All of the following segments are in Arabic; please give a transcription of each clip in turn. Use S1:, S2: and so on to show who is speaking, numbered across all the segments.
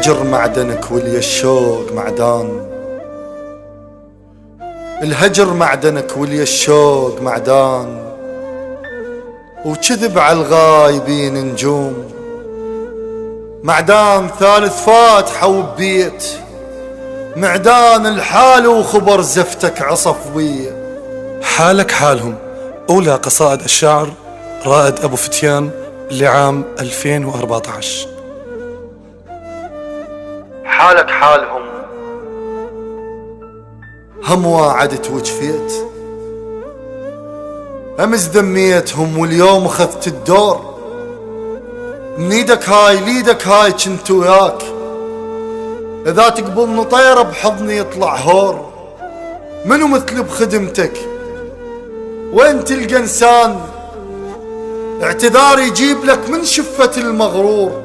S1: الهجر معدنك ولي الشوق معدان، الهجر معدنك ولي الشوق معدان، وكذب على الغايبين نجوم، معدان ثالث فاتحة وبيت، معدان الحال وخبر زفتك عصف بيه.
S2: حالك حالهم، أولى قصائد الشاعر رائد أبو فتيان لعام 2014.
S1: حالك حالهم، هم واعدت وجفيت، أمس ذميتهم واليوم أخذت الدور، من ايدك هاي ليدك هاي كنت وياك، إذا تقبلني طير بحضني يطلع هور، منو مثل بخدمتك وين تلقى انسان، اعتذار يجيب لك من شفة المغرور،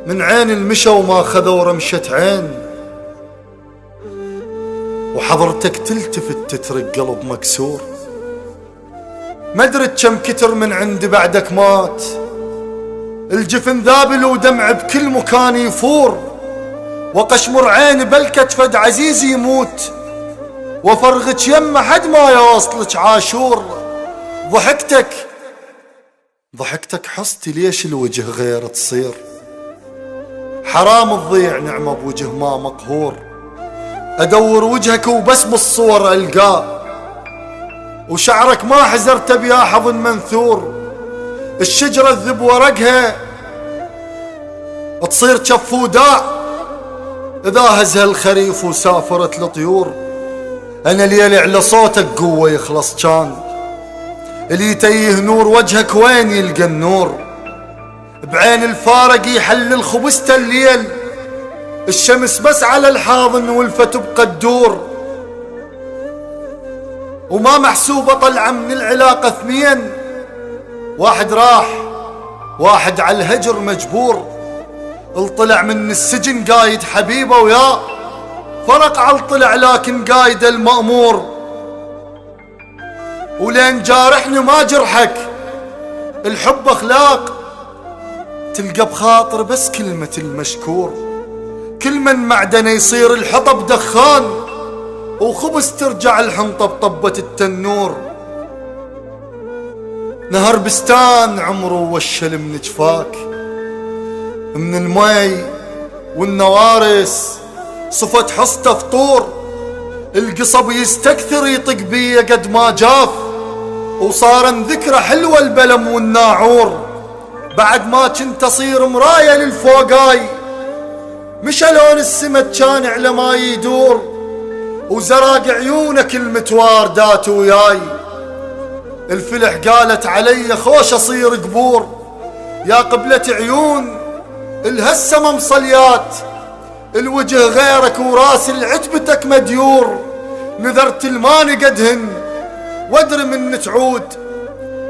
S1: من عين المشى وما خذوا رمشة عين، وحضرتك تلتفت تترك قلب مكسور، ما درت كم كتر من عندي بعدك مات، الجفن ذابل ودمع بكل مكان يفور، وقشمر عين بلكت فد عزيز يموت، وفرغك يم حد ما يوصلك عاشور، ضحكتك حصتي ليش الوجه غير تصير، حرام تضيع نعمة بوجه ما مقهور، أدور وجهك وبس بالصور ألقاه، وشعرك ما حزرت بيا حضن منثور، الشجرة الذب ورقها تصير جف وداع إذا هزها الخريف وسافرت الطيور، أنا ليلي على صوتك قوة يخلص كان، اللي يتيه نور وجهك وين يلقى النور، بعين الفارق يحل الخبزة الليل، الشمس بس على الحاضن والفة تبقى تدور، وما محسوبة طلعة من العلاقة اثنين، واحد راح واحد على الهجر مجبور، الطلع من السجن قايد حبيبه وياه، فرق على الطلع لكن قايد المأمور، ولين جارحني ما جرحك، الحب اخلاق تلقى بخاطر بس كلمة المشكور، كل من معدنه يصير الحطب دخان، وخبز ترجع الحنطة بطبة التنور، نهر بستان عمره وشل من جفاك، من المي والنوارس صفت حصته فطور، القصب يستكثر يطق بيه قد ما جاف، وصار ذكرى حلوة البلم والناعور، بعد ما كنت اصير مراية للفوقاي، مشلون السمت كان على ما يدور، وزراق عيونك المتوار دات وياي، الفلح قالت علي خوش اصير قبور، يا قبلة عيون الهسة مصليات، الوجه غيرك وراس العتبتك مديور، نذرت الماني قدهن وادري من تعود،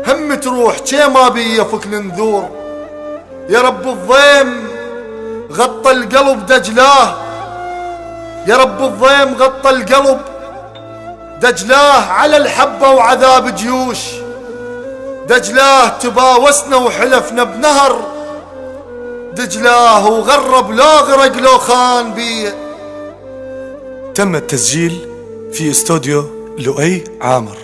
S1: هم تروح شي ما بي يفك النذور، يا رب الضيم غطى القلب دجلاه، يا رب الضيم غطى القلب دجلاه، على الحبة وعذاب جيوش، دجلاه تباوسنا وحلفنا بنهر، دجلاه وغرب لا غرق لو خان بيه.
S2: تم التسجيل في استوديو لؤي عامر.